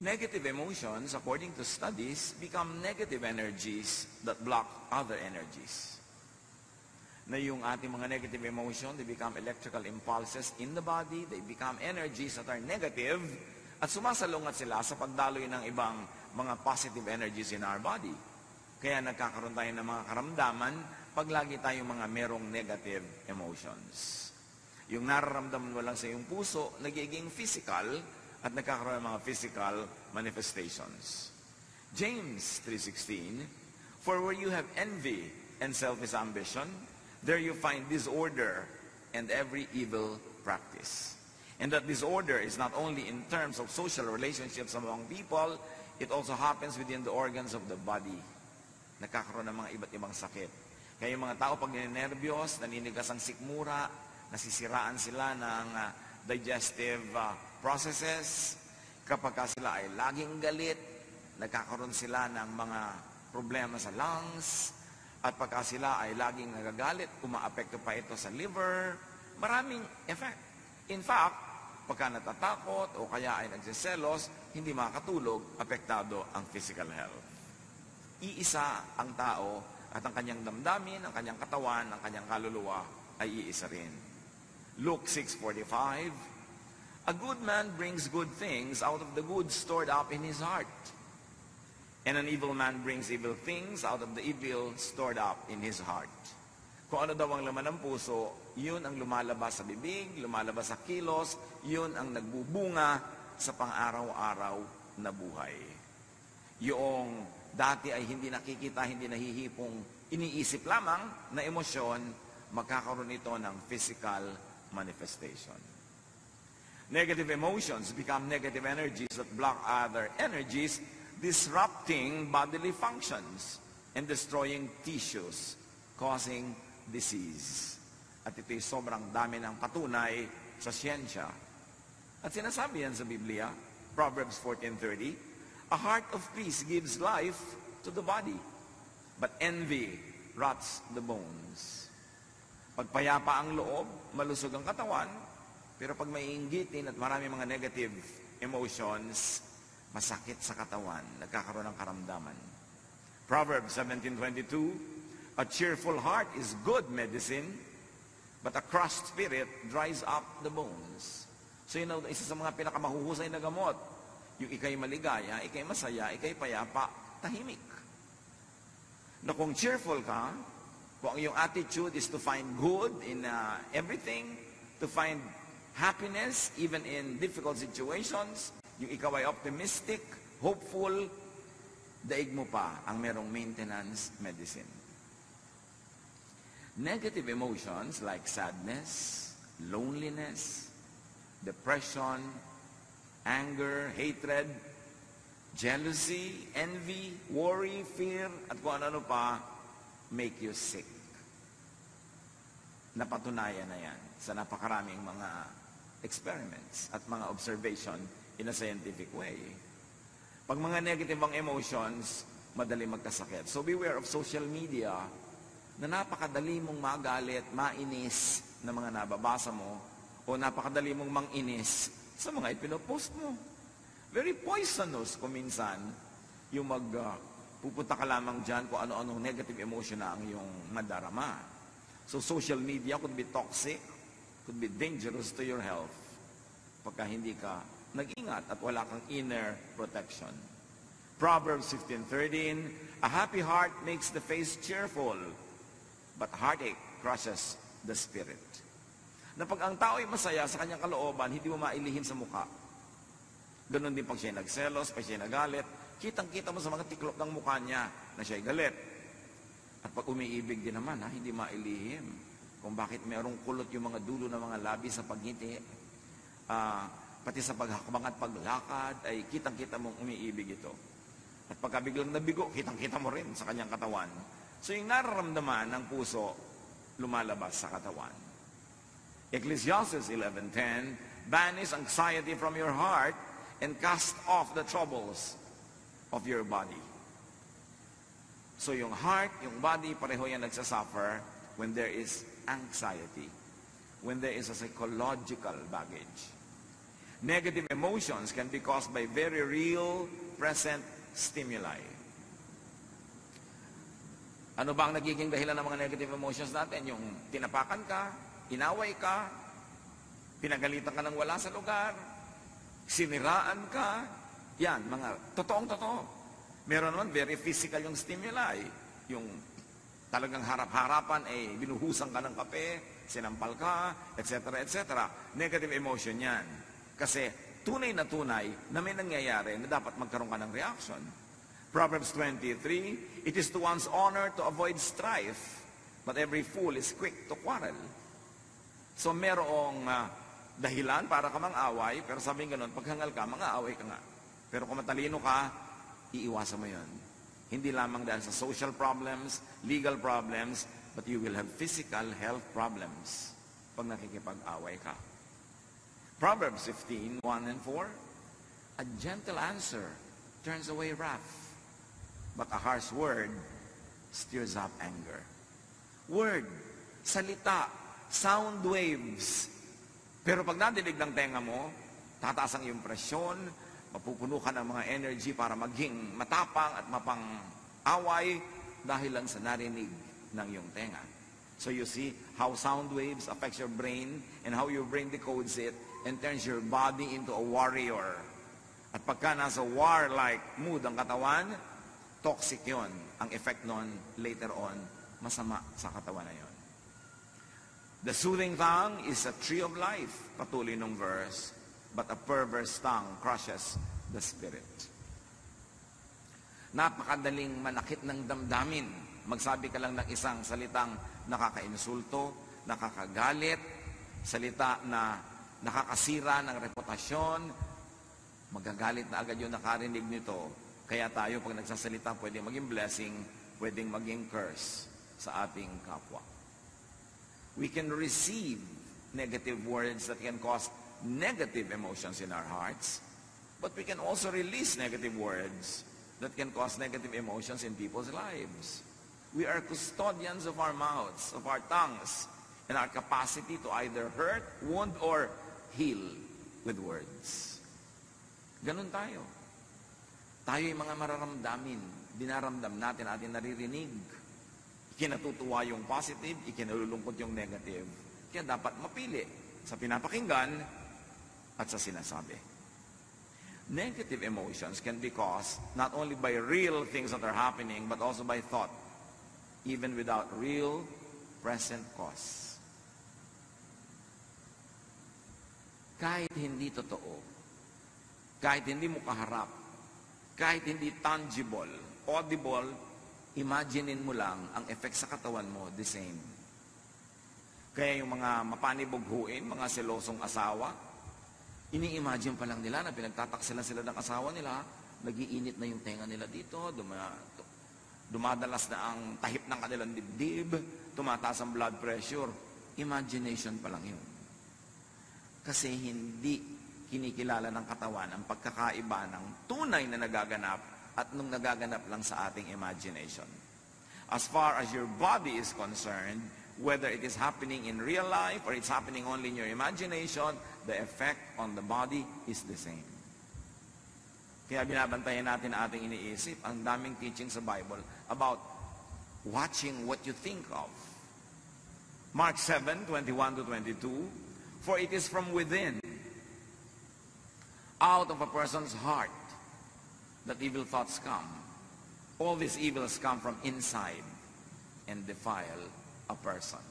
Negative emotions, according to studies, become negative energies that block other energies. Na yung ating mga negative emotion, they become electrical impulses in the body, they become energies that are negative, at sumasalungat sila sa pagdaloy ng ibang mga positive energies in our body. Kaya nagkakaroon tayo ng mga karamdaman pag lagi tayong mga merong negative emotions. Yung nararamdaman mo lang sa iyong puso, nagiging physical, at nagkakaroon ng mga physical manifestations. James 3:16, "For where you have envy and selfish ambition, there you find disorder and every evil practice." And that disorder is not only in terms of social relationships among people, it also happens within the organs of the body. Nagkakaroon ng mga iba't ibang sakit. Kaya yung mga tao pag ninenervyos, naninigas ang sikmura, nasisiraan sila ng digestive processes. Kapag sila ay laging galit, nagkakaroon sila ng mga problema sa lungs. At pagka sila ay laging nagagalit, umaapekto pa ito sa liver. Maraming effect. In fact, pagka natatakot o kaya ay nagsiselos, hindi makakatulog, apektado ang physical health. Iisa ang tao at ang kanyang damdamin, ang kanyang katawan, ang kanyang kaluluwa ay iisa rin. Luke 6:45, "A good man brings good things out of the good stored up in his heart. And an evil man brings evil things out of the evil stored up in his heart." Kung ano daw ang laman ng puso, yun ang lumalabas sa bibig, lumalabas sa kilos, yun ang nagbubunga sa pang-araw-araw na buhay. Yung dati ay hindi nakikita, hindi nahihipong, iniisip lamang na emosyon, magkakaroon ito ng physical manifestation. Negative emotions become negative energies that block other energies, disrupting bodily functions and destroying tissues, causing disease. At ito'y sobrang dami ng patunay sa siyensya. At sinasabi yan sa Biblia, Proverbs 14:30, "A heart of peace gives life to the body, but envy rots the bones." Pagpayapa ang loob, malusog ang katawan, pero pag may inggitin at marami mga negative emotions, masakit sa katawan, nagkakaroon ng karamdaman. Proverbs 17:22, "A cheerful heart is good medicine, but a crushed spirit dries up the bones." So yun ang isa sa mga pinakamahuhusay na gamot. Yung ikay maligaya, ikay masaya, ikay payapa, tahimik. Na kung cheerful ka, kung ang iyong attitude is to find good in everything, to find happiness even in difficult situations, yung ikaw ay optimistic, hopeful, daig mo pa ang merong maintenance medicine. Negative emotions like sadness, loneliness, depression, anger, hatred, jealousy, envy, worry, fear, at kung ano pa, make you sick. Napatunayan na yan sa napakaraming mga experiments at mga observation in a scientific way. Pag mga negative ang emotions, madali magkasakit. So beware of social media na napakadali mong magalit, mainis na mga nababasa mo o napakadali mong manginis sa mga ipinopost mo. Very poisonous kung minsan yung pupunta ka lamang dyan kung ano-anong negative emotion na ang iyong madarama. So social media could be toxic, could be dangerous to your health pagka hindi ka nag-ingat at wala kang inner protection. Proverbs 15:13, "A happy heart makes the face cheerful, but heartache crushes the spirit." Na pag ang tao ay masaya sa kanyang kalooban, hindi mo mailihim sa mukha. Ganon din pag siya nagselos, pag siya nagalit, kitang-kita mo sa mga tiklop ng mukha niya na siya ay galit. At pag umiibig din naman, hindi mailihim kung bakit mayroong kulot yung mga dulo ng mga labi sa pagngiti. Pati sa paghakbang at paglakad, ay kitang-kita mong umiibig ito. At pagka biglang nabigo, kitang-kita mo rin sa kanyang katawan. So yung nararamdaman ng puso, lumalabas sa katawan. Ecclesiastes 11:10, "Banish anxiety from your heart and cast off the troubles of your body." So yung heart, yung body, pareho yan nagsasuffer when there is anxiety, when there is a psychological baggage. Negative emotions can be caused by very real, present stimuli. Ano ba ang nagiging dahilan ng mga negative emotions natin? Yung tinapakan ka, inaway ka, pinagalitan ka ng wala sa lugar, siniraan ka, yan, mga totoong-totoo. Meron naman very physical yung stimuli. Yung talagang harap-harapan, binuhusan ka ng kape, sinampal ka, etc., etc. Negative emotion yan. Kasi tunay na may nangyayari na dapat magkaroon ka ng reaction. Proverbs 23, it is to one's honor to avoid strife, but every fool is quick to quarrel. So merong dahilan para ka mang-away, pero sabihin ganun, paghangal ka, mang-aaway ka nga. Pero kung matalino ka, iiwasan mo yun. Hindi lamang dahil sa social problems, legal problems, but you will have physical health problems pag nakikipag-away ka. Proverbs 15, 1 and 4, a gentle answer turns away wrath, but a harsh word stirs up anger. Word, salita, sound waves. Pero pag nadinig ng tenga mo, tataas ang iyong presyon, mapupuno ka ng mga energy para maging matapang at mapang-away dahil lang sa narinig ng iyong tenga. So you see how sound waves affects your brain and how your brain decodes it and turns your body into a warrior. At pagka nasa war-like mood ang katawan, toxic yon. Ang effect nun, later on, masama sa katawan na yon. The soothing tongue is a tree of life, patuloy nung verse, but a perverse tongue crushes the spirit. Napakadaling manakit ng damdamin. Magsabi ka lang ng isang salitang nakaka-insulto, nakakagalit, salita na nakakasira ng reputasyon, magagalit na agad yung nakarinig nito. Kaya tayo, pag nagsasalita, pwedeng maging blessing, pwedeng maging curse sa ating kapwa. We can receive negative words that can cause negative emotions in our hearts, but we can also release negative words that can cause negative emotions in people's lives. We are custodians of our mouths, of our tongues, and our capacity to either hurt, wound, or heal with words. Ganun tayo. Tayo yung mga mararamdamin, dinaramdam natin, ating naririnig. Ikinatutuwa yung positive, ikinalulungkot yung negative. Kaya dapat mapili sa pinapakinggan at sa sinasabi. Negative emotions can be caused not only by real things that are happening, but also by thought, even without real present cause. Kahit hindi totoo, kahit hindi mo kaharap, kahit hindi tangible, audible, imaginein mo lang ang effect sa katawan mo, the same. Kaya yung mga mapanibughuin, mga selosong asawa, ini-imagine pa lang nila na pinagtataksilan sila ng asawa nila, nagiinit na yung tenga nila dito, dumadalas na ang tahip ng kanilang dibdib, tumataas ang blood pressure. Imagination pa lang yun. Kasi hindi kinikilala ng katawan ang pagkakaiba ng tunay na nagaganap at nung nagaganap lang sa ating imagination. As far as your body is concerned, whether it is happening in real life or it's happening only in your imagination, the effect on the body is the same. Kaya binabantayan natin ating iniisip. Ang daming teaching sa Bible about watching what you think of. Mark 7, 21 to 22, for it is from within, out of a person's heart, that evil thoughts come. All these evils come from inside and defile a person.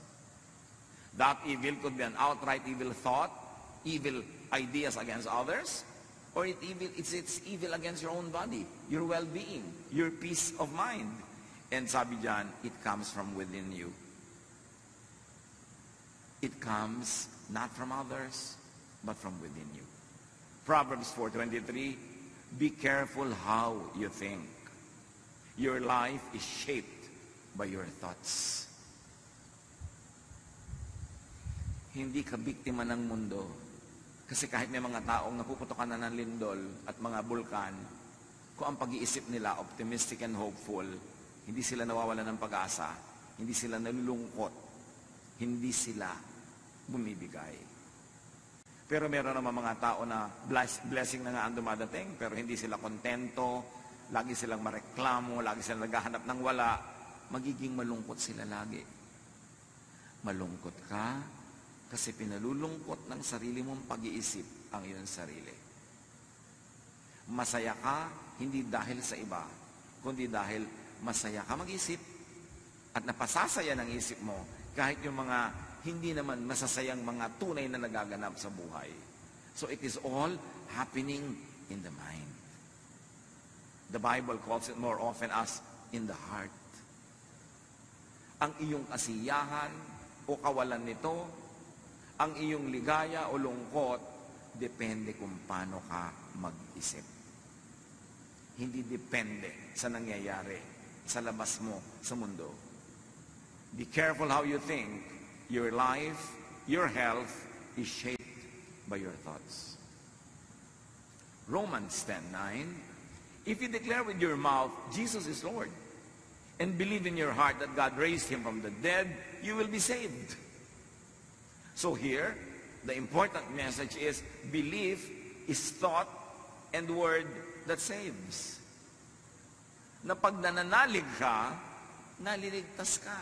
That evil could be an outright evil thought, evil ideas against others, or it's evil against your own body, your well-being, your peace of mind. And sabi diyan, it comes from within you. It comes not from others, but from within you. Proverbs 4:23, be careful how you think. Your life is shaped by your thoughts. Hindi ka biktima ng mundo. Kasi kahit may mga taong napuputokan na ng lindol at mga bulkan, kung ang pag-iisip nila optimistic and hopeful, hindi sila nawawalan ng pag-asa, hindi sila nalulungkot, hindi sila bumibigay. Pero meron naman mga tao na blessing na nga ang dumadating, pero hindi sila kontento, lagi silang mareklamo, lagi silang naghahanap ng wala, magiging malungkot sila lagi. Malungkot ka kasi pinalulungkot ng sarili mong pag-iisip ang iyong sarili. Masaya ka, hindi dahil sa iba, kundi dahil masaya ka mag-isip at napasasaya ng isip mo kahit yung mga hindi naman masasayang mga tunay na nagaganap sa buhay. So it is all happening in the mind. The Bible calls it more often as in the heart. Ang iyong kasiyahan o kawalan nito, ang iyong ligaya o lungkot, depende kung paano ka mag-isip. Hindi depende sa nangyayari sa labas mo sa mundo. Be careful how you think. Your life, your health is shaped by your thoughts. Romans 10:9, if you declare with your mouth, Jesus is Lord, and believe in your heart that God raised him from the dead, you will be saved. So here, the important message is, belief is thought and word that saves. Na pag nananalig ka, naliligtas ka.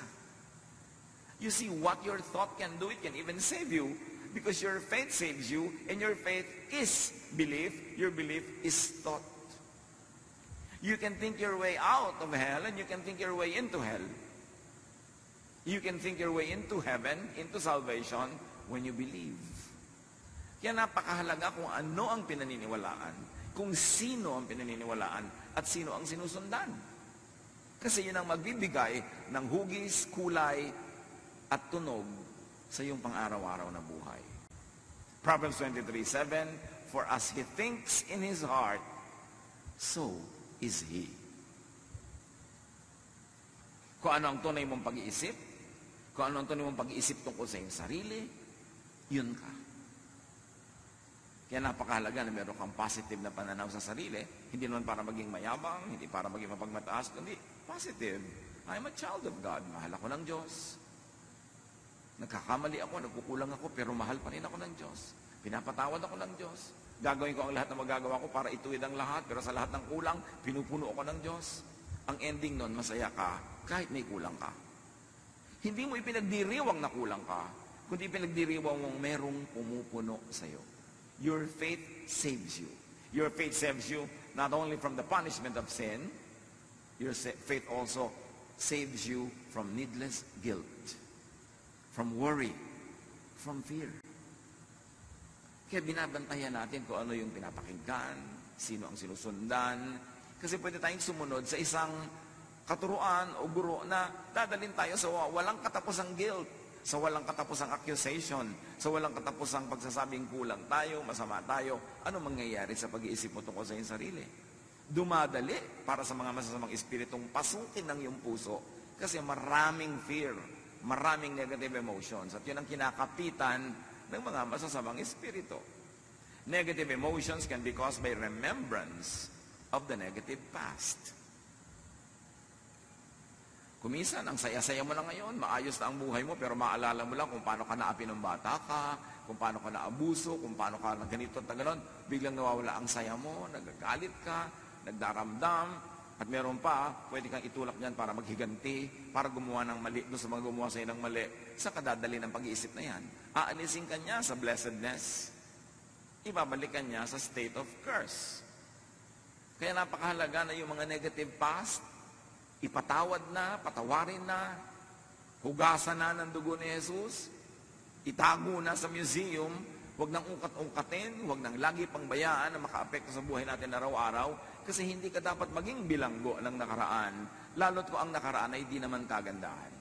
You see, what your thought can do, it can even save you. Because your faith saves you, and your faith is belief. Your belief is thought. You can think your way out of hell, and you can think your way into hell. You can think your way into heaven, into salvation, when you believe. Kaya napakahalaga kung ano ang pinaniniwalaan, kung sino ang pinaniniwalaan, at sino ang sinusundan. Kasi yun ang magbibigay ng hugis, kulay, at tunog sa iyong pang-araw-araw na buhay. Proverbs 23:7, for as he thinks in his heart, so is he. Kung ano ang tunay mong pag-iisip, kung ano ang tunay mong pag-iisip tungkol sa iyong sarili, yun ka. Kaya napakahalaga na meron kang positive na pananaw sa sarili, hindi naman para maging mayabang, hindi para maging mapagmataas, kundi positive. I'm a child of God, mahal ako ng Diyos. Nagkakamali ako, nagkukulang ako, pero mahal pa rin ako ng Diyos. Pinapatawad ako ng Diyos. Gagawin ko ang lahat na magagawa ko para ituwid ang lahat, pero sa lahat ng kulang, pinupuno ako ng Diyos. Ang ending nun, masaya ka, kahit may kulang ka. Hindi mo ipinagdiriwang na kulang ka, kundi ipinagdiriwang mong merong pumupuno sa'yo. Your faith saves you. Your faith saves you not only from the punishment of sin, your faith also saves you from needless guilt. From worry, from fear. Kaya binabantayan natin kung ano yung pinapakinggan, sino ang sinusundan. Kasi pwede tayong sumunod sa isang katuruan o guro na dadalhin tayo sa walang katapusang guilt, sa walang katapusang accusation, sa walang katapusang pagsasabing kulang tayo, masama tayo. Ano mangyayari sa pag-iisip mo tungkol sa iyong sarili? Dumadali para sa mga masasamang espiritong pasukin ng iyong puso kasi maraming fear, maraming negative emotions. At yun ang kinakapitan ng mga masasamang espiritu. Negative emotions can be caused by remembrance of the negative past. Kuminsan, ang saya-saya mo lang ngayon, maayos na ang buhay mo, pero maalala mo lang kung paano ka naapi ng bata ka, kung paano ka naabuso, kung paano ka na ganito at gano'n, biglang nawawala ang saya mo, nagagalit ka, nagdaramdam, at meron pa, pwede kang itulak niyan para maghiganti, para gumawa ng mali, doon sa mga gumawa sa'yo ng mali. Sa kadadali ng pag-iisip na yan, aalisin ka niya sa blessedness. Ibabalikan niya sa state of curse. Kaya napakahalaga na yung mga negative past, ipatawad na, patawarin na, hugasan na ng dugo ni Jesus, itago na sa museum, huwag nang ungkat-ungkatin, huwag nang lagi pang bayaan na makaapekto sa buhay natin araw-araw, kasi hindi ka dapat maging bilanggo ng nakaraan, lalo't kung ang nakaraan ay di naman kagandahan.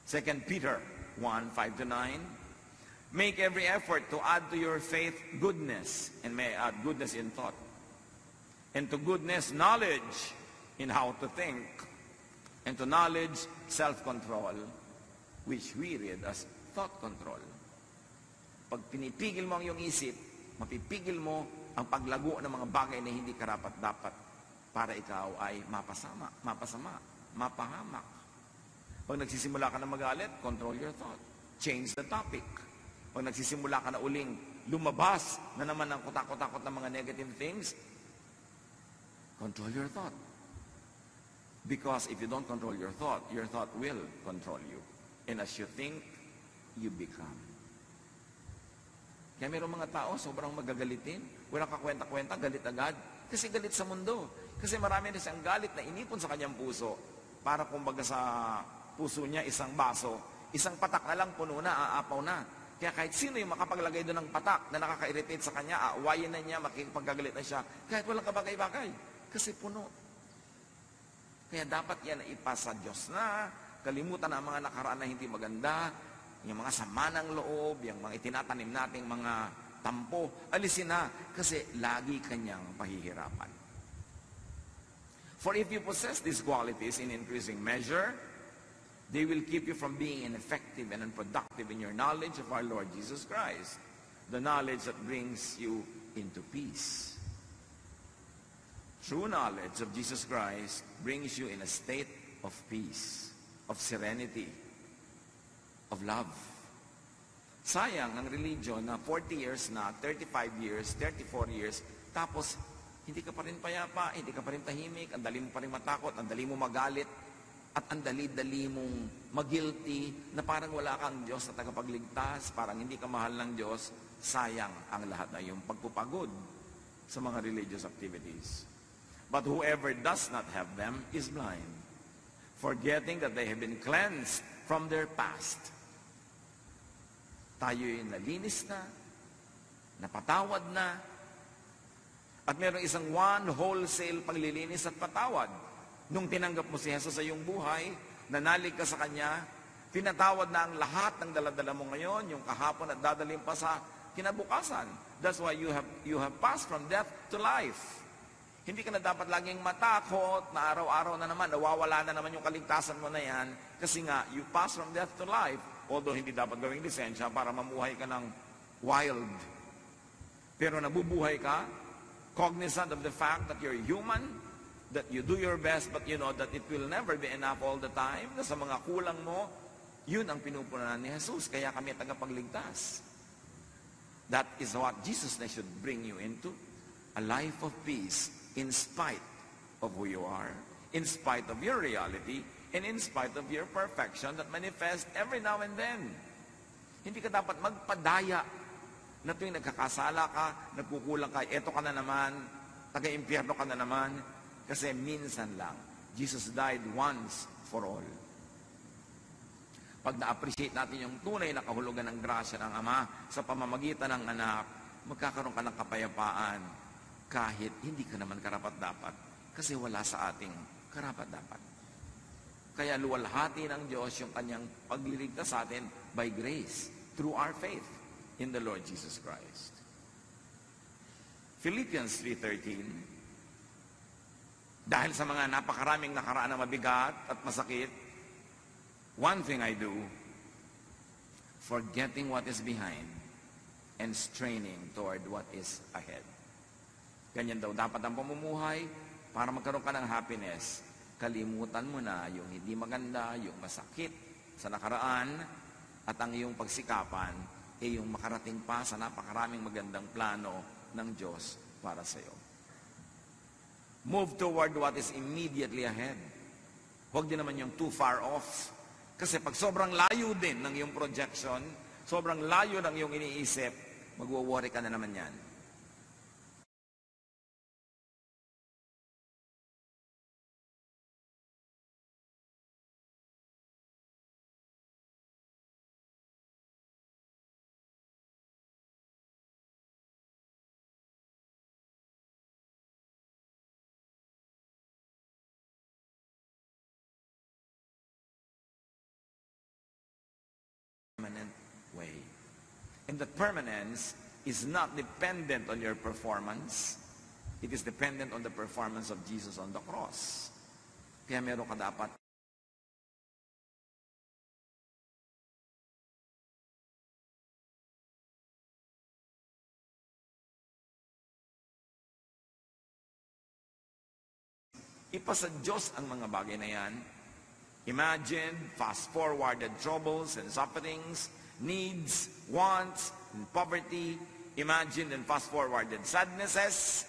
2 Peter 1:5-9, make every effort to add to your faith goodness, and may add goodness in thought, and to goodness knowledge in how to think, and to knowledge self-control, which we read as thought control. Pag pinipigil mo ang iyong isip, mapipigil mo ang paglago ng mga bagay na hindi karapat-dapat para ikaw ay mapasama, mapahamak. Pag nagsisimula ka na magalit, control your thought. Change the topic. Pag nagsisimula ka na uling lumabas na naman ng kutakot-takot ng mga negative things, control your thought. Because if you don't control your thought will control you. And as you think, you become. Kaya mayroong mga tao, sobrang magagalitin. Walang kakwenta-kwenta, galit agad. Kasi galit sa mundo. Kasi marami na siyang galit na inipon sa kanyang puso. Para kumbaga sa puso niya, isang baso, isang patak na lang puno na, aapaw na. Kaya kahit sino yung makapaglagay doon ng patak na nakaka-irritate sa kanya, aawayin na niya, makikipagkagalit na siya, kahit walang kabagay-bagay. Kasi puno. Kaya dapat yan na ipasa Diyos na, kalimutan ang mga nakaraan na hindi maganda, yung mga sama ng loob, yung mga itinatanim nating mga tampo, alisin na, kasi lagi kanyang pahihirapan. For if you possess these qualities in increasing measure, they will keep you from being ineffective and unproductive in your knowledge of our Lord Jesus Christ, the knowledge that brings you into peace. True knowledge of Jesus Christ brings you in a state of peace, of serenity, of love. Sayang ang religion na 40 years na, 35 years, 34 years, tapos hindi ka pa rin payapa, hindi ka pa rin tahimik, ang dali mo pa rin matakot, ang dali mo magalit, at ang dali-dali mong mag-guilty na parang wala kang Diyos na tagapagligtas, parang hindi ka mahal ng Diyos. Sayang ang lahat na yung pagpupagod sa mga religious activities. But whoever does not have them is blind, forgetting that they have been cleansed from their past. Tayo'y nalinis na, napatawad na, at mayroong isang one wholesale paglilinis at patawad. Nung tinanggap mo si Jesus sa iyong buhay, nanalig ka sa Kanya, pinatawad na ang lahat ng daladala mo ngayon, yung kahapon at dadaling pa sa kinabukasan. That's why you have passed from death to life. Hindi ka na dapat laging matakot na araw-araw na naman, nawawala na naman yung kaligtasan mo na yan, kasi nga, you pass from death to life, although hindi dapat gawing lisensya para mamuhay ka ng wild. Pero nabubuhay ka, cognizant of the fact that you're human, that you do your best, but you know that it will never be enough all the time, na sa mga kulang mo, yun ang pinupunan ni Jesus, kaya kami tagapagligtas. That is what Jesus na should bring you into, a life of peace, in spite of who you are, in spite of your reality, and in spite of your perfection that manifests every now and then. Hindi ka dapat magpadaya na tuwing nagkakasala ka, nagkukulang ka, eto ka na naman, taga-impyerno ka na naman, kasi minsan lang. Jesus died once for all. Pag na-appreciate natin yung tunay na kahulugan ng grasya ng Ama sa pamamagitan ng anak, magkakaroon ka ng kapayapaan kahit hindi ka naman karapat-dapat kasi wala sa ating karapat-dapat. Kaya luwalhati ng Diyos yung kanyang pagliligtas sa atin by grace through our faith in the Lord Jesus Christ. Philippians 3:13, dahil sa mga napakaraming nakaraan na mabigat at masakit, one thing I do, forgetting what is behind and straining toward what is ahead. Ganyan daw dapat ang pamumuhay para magkaroon ka ng happiness. Kalimutan mo na yung hindi maganda, yung masakit sa nakaraan, at ang iyong pagsikapan ay yung makarating pa sa napakaraming magandang plano ng Diyos para sa iyo. Move toward what is immediately ahead. Huwag din naman yung too far off. Kasi pag sobrang layo din ng iyong projection, sobrang layo ng iyong iniisip, magwo-worry ka na naman yan. Permanent way. And that permanence is not dependent on your performance. It is dependent on the performance of Jesus on the cross. Kaya meron ka dapat ipasa Diyos ang mga bagay na yan. Imagine, fast-forwarded troubles and sufferings, needs, wants, and poverty, imagined and fast-forwarded sadnesses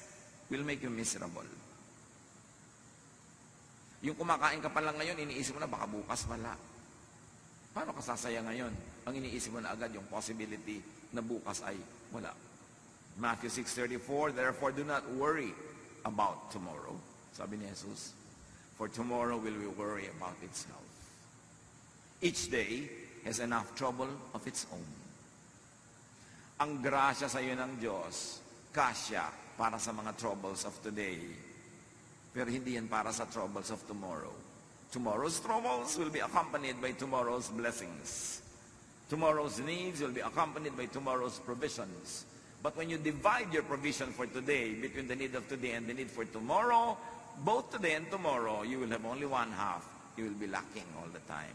will make you miserable. Yung kumakain ka pa lang ngayon, iniisip mo na baka bukas wala. Paano ka sasaya ngayon? Ang iniisip mo na agad yung possibility na bukas ay wala. Matthew 6:34, therefore do not worry about tomorrow. Sabi ni Jesus, for tomorrow will we worry about itself. Each day has enough trouble of its own. Ang grasya sa iyo ng Diyos, kasya para sa mga troubles of today. Pero hindi yan para sa troubles of tomorrow. Tomorrow's troubles will be accompanied by tomorrow's blessings. Tomorrow's needs will be accompanied by tomorrow's provisions. But when you divide your provision for today between the need of today and the need for tomorrow, both today and tomorrow, you will have only one half. You will be lacking all the time.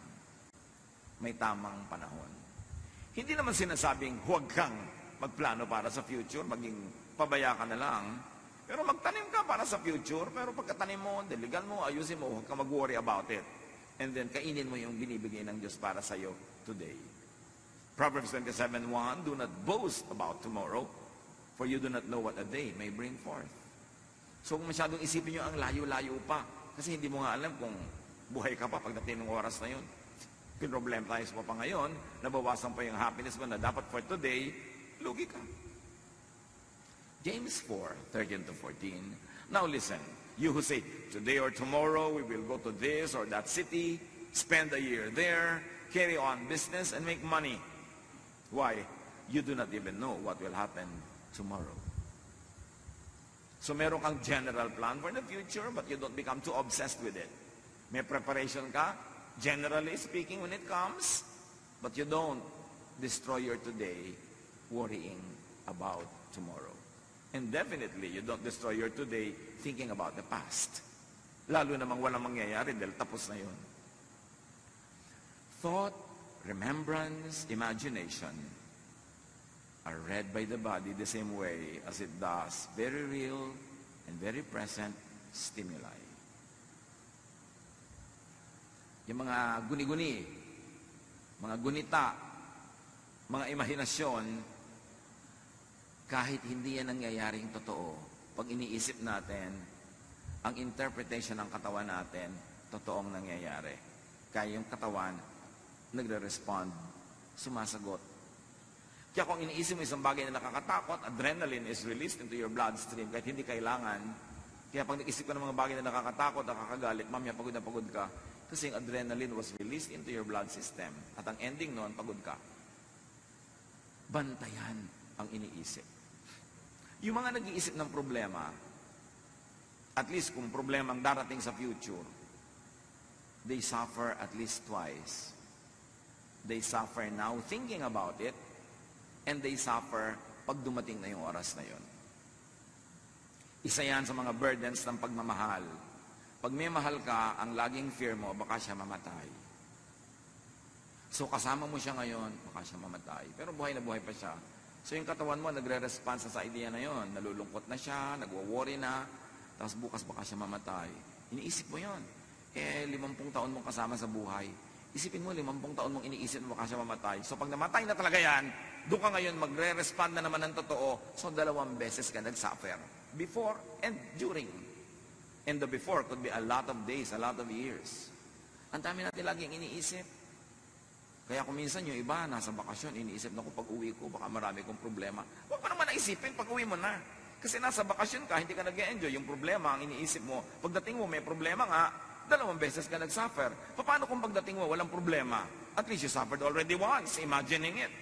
May tamang panahon. Hindi naman sinasabing huwag kang magplano para sa future, maging pabaya ka na lang. Pero magtanim ka para sa future, pero pagkatanim mo, diligan mo, ayusin mo, huwag kang mag-worry about it. And then kainin mo yung binibigay ng Diyos para sa iyo today. Proverbs 27:1, do not boast about tomorrow, for you do not know what a day may bring forth. So kung masyadong isipin nyo ang layo-layo pa, kasi hindi mo nga alam kung buhay ka pa pagdating ng oras na yun. Pinroblem tayo sa pa ngayon, nabawasan pa yung happiness mo na dapat for today, lugi ka. James 4:13-14. Now listen, you who say, today or tomorrow we will go to this or that city, spend a year there, carry on business and make money. Why? You do not even know what will happen tomorrow. So meron kang general plan for the future, but you don't become too obsessed with it. May preparation ka, generally speaking, when it comes, but you don't destroy your today worrying about tomorrow. And definitely, you don't destroy your today thinking about the past. Lalo namang walang mangyayari dahil tapos na yun. Thought, remembrance, imagination are read by the body the same way as it does very real and very present stimuli. Yung mga guni-guni, mga gunita, mga imahinasyon, kahit hindi yan nangyayaring totoo, pag iniisip natin, ang interpretation ng katawan natin, totoong nangyayari. Kaya yung katawan, nagre-respond, sumasagot. Kaya kung iniisip mo isang bagay na nakakatakot, adrenaline is released into your bloodstream kahit hindi kailangan. Kaya pag nag-isip ka ng mga bagay na nakakatakot, nakakagalit, mamaya pagod na pagod ka, kasi yung adrenaline was released into your blood system. At ang ending noon, pagod ka. Bantayan ang iniisip. Yung mga nag-iisip ng problema, at least kung problema ang darating sa future, they suffer at least twice. They suffer now thinking about it, and they suffer pag dumating na yung oras na yun. Isa yan sa mga burdens ng pagmamahal. Pag may mahal ka, ang laging fear mo, baka siya mamatay. So kasama mo siya ngayon, baka siya mamatay. Pero buhay na buhay pa siya. So yung katawan mo, nagre-response sa idea na yun. Nalulungkot na siya, nagwo-worry na, tapos bukas baka siya mamatay. Iniisip mo yun. 50 taon mong kasama sa buhay. Isipin mo, 50 taon mong iniisip mo baka siya mamatay. So pag namatay na talaga yan, doon ka ngayon magre-respond na naman ng totoo. So 2 beses ka nag-suffer. Before and during. And the before could be a lot of days, a lot of years. Ang dami natin laging iniisip. Kaya kung minsan yung iba, nasa bakasyon, iniisip na ko pag uwi ko, baka marami kong problema. Huwag mo naman naisipin pag uwi mo na. Kasi nasa bakasyon ka, hindi ka nag-enjoy. Yung problema, ang iniisip mo, pagdating mo may problema nga, 2 beses ka nag-suffer. Paano kung pagdating mo walang problema? At least you suffered already once, imagining it.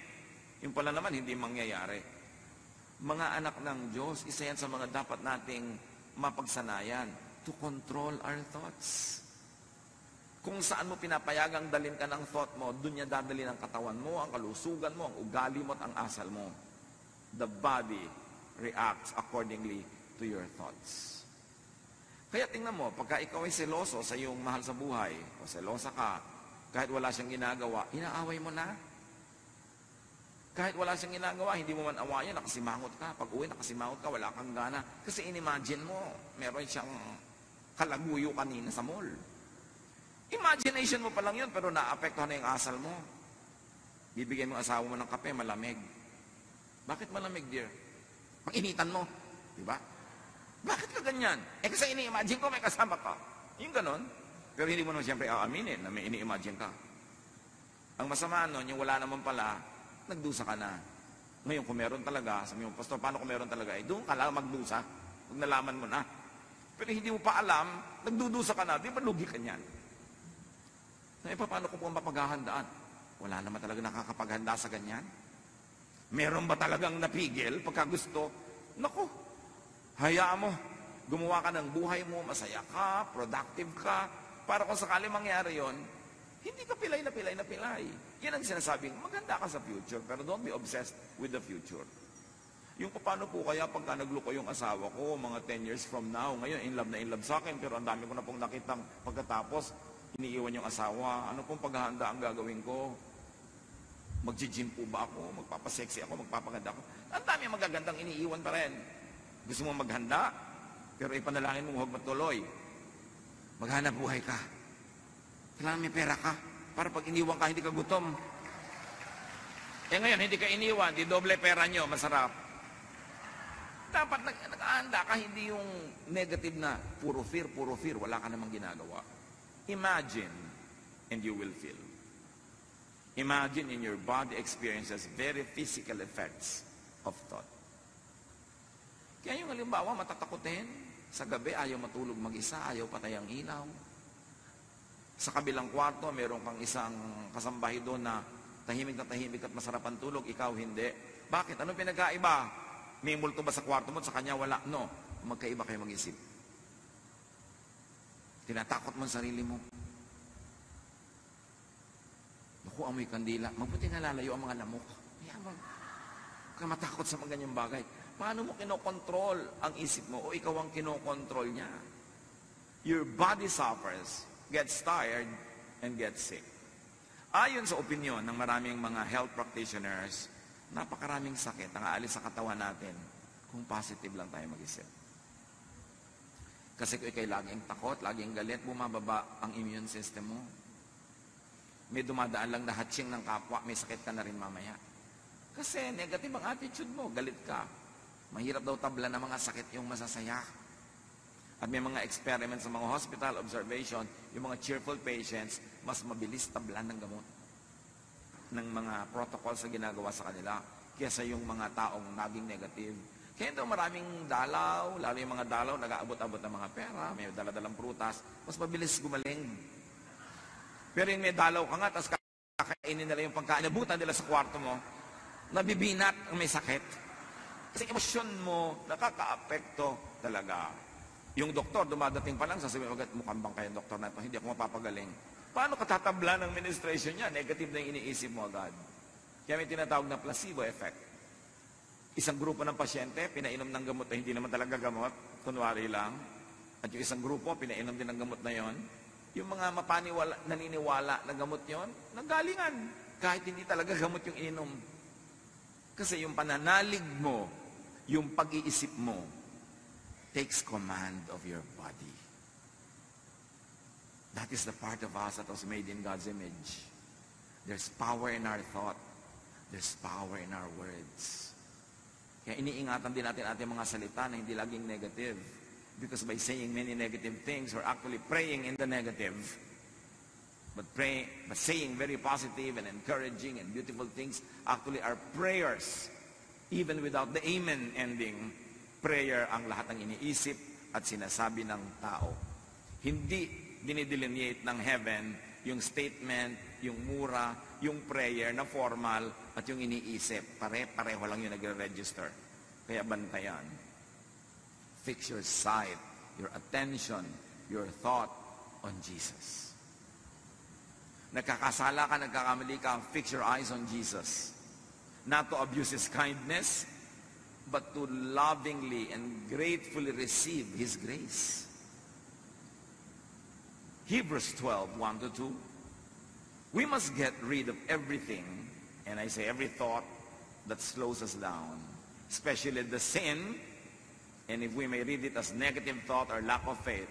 Yung pala naman, hindi mangyayari. Mga anak ng Diyos, isa yan sa mga dapat nating mapagsanayan to control our thoughts. Kung saan mo pinapayagang dalhin ka ng thought mo, dun niya dadalhin ang katawan mo, ang kalusugan mo, ang ugali mo at ang asal mo. The body reacts accordingly to your thoughts. Kaya tingnan mo, pagka ikaw ay seloso sa iyong mahal sa buhay, o selosa ka, kahit wala siyang ginagawa, inaaway mo na. Kahit wala siyang ginagawa, hindi mo man awayan, nakasimangot ka. Pag uwi, nakasimangot ka, wala kang gana. Kasi inimagine mo, meron siyang kalaguyo kanina sa mall. Imagination mo pa lang yun, pero naapektuhan na yung asal mo. Bibigyan mo asawa mo ng kape, malamig. Bakit malamig, dear? Pag-initan mo. Diba? Bakit ka ganyan? Kasi ini-imagine ko may kasama ka. Yung ganon. Pero hindi mo naman siyempre aaminin na may ini-imagine ka. Ang masama nun, yung wala naman pala, nagdusa ka na. Ngayon, kung meron talaga, sabi mo, Pastor, paano kung meron talaga? Doon ka lang magdusa. Kung nalaman mo na. Pero hindi mo pa alam, nagdudusa ka na, di ba lugi ka niyan? Paano ko po mapaghahandaan? Wala naman talaga nakakapaghanda sa ganyan. Meron ba talagang napigil pagka gusto? Naku, hayaan mo. Gumawa ka ng buhay mo, masaya ka, productive ka, para kung sakali mangyari yon, hindi ka pilay na pilay na pilay. Yan ang sinasabing, maganda ka sa future, pero don't be obsessed with the future. Yung paano po kaya pagka nagluko yung asawa ko, mga 10 years from now, ngayon in love sa akin, pero ang dami ko na pong nakitang pagkatapos, iniiwan yung asawa, ano pong paghahanda ang gagawin ko? Mag-gym po ba ako? Magpapasexy ako? Magpapaganda ako? Ang dami magagandang iniiwan pa rin. Gusto mo maghanda? Pero ipanalangin mo huwag matuloy. Maghanap buhay ka. Kailangan may pera ka. Para pag iniwan ka, hindi ka gutom. Ngayon, hindi ka iniwan, di doble pera nyo, masarap. Dapat nag-aanda ka, hindi yung negative na puro fear, wala ka namang ginagawa. Imagine, and you will feel. Imagine in your body experiences very physical effects of thought. Kaya yung halimbawa, matatakotin, sa gabi ayaw matulog mag-isa, ayaw patay ang ilaw. Sa kabilang kwarto, meron kang isang kasambahay doon na tahimik at masarap ang tulog, ikaw hindi. Bakit? Anong pinagkaiba? May multo ba sa kwarto mo at sa kanya wala? No. Magkaiba kayo mag-isip. Tinatakot mo ang sarili mo. Naku, amoy kandila. Mabuti na lalayo ang mga lamok. Huwag ka matakot sa mga ganyang bagay. Paano mo kinokontrol ang isip mo o ikaw ang kinokontrol niya? Your body suffers, gets tired, and gets sick. Ayon sa opinion ng maraming mga health practitioners, napakaraming sakit ang aalis sa katawan natin kung positive lang tayo mag-isip. Kasi kung ikay laging takot, laging galit, bumababa ang immune system mo. May dumadaan lang na hatching ng kapwa, may sakit ka na rin mamaya. Kasi negative ang attitude mo, galit ka. Mahirap daw tabla ng mga sakit yung masasaya. At may mga experiments sa mga hospital observation, yung mga cheerful patients, mas mabilis tablan ng gamot ng mga protocols na ginagawa sa kanila kaysa yung mga taong naging negative. Kaya ito maraming dalaw, lalo yung mga dalaw, nag-aabot-abot ng mga pera, may daladalang prutas, mas mabilis gumaling. Pero yung may dalaw ka nga, tapos kakainin nila yung pagkain, nabutan nila sa kwarto mo, nabibinat ang may sakit. Kasi emosyon mo, nakaka-apekto talaga. Yung doktor, dumadating pa lang, sasabihin agad, mukhang bang kayo doktor na ito, hindi ako mapapagaling. Paano katatabla ng administration niya? Negative na yung iniisip mo agad. Kaya may tinatawag na placebo effect. Isang grupo ng pasyente, pinainom ng gamot na hindi naman talaga gamot, kunwari lang. At yung isang grupo, pinainom din ng gamot na yon. Yung mga naniniwala na gamot yon, nanggalingan. Kahit hindi talaga gamot yung ininom. Kasi yung pananalig mo, yung pag-iisip mo, takes command of your body. That is the part of us that was made in God's image. There's power in our thought. There's power in our words. Kaya iniingatan din natin ating mga salita na hindi laging negative. Because by saying many negative things, we're actually praying in the negative. But saying very positive and encouraging and beautiful things actually are prayers. Even without the amen ending, prayer ang lahat ng iniisip at sinasabi ng tao. Hindi dinidelineate ng heaven yung statement, yung mura, yung prayer na formal at yung iniisip. Pareho lang yung nagre-register. Kaya bantayan. Fix your sight, your attention, your thought on Jesus. Nagkakasala ka, nagkakamali ka, fix your eyes on Jesus. Not to abuse His kindness, but to lovingly and gratefully receive His grace. Hebrews 12, 1-2. We must get rid of everything, and I say every thought that slows us down, especially the sin, and if we may read it as negative thought or lack of faith,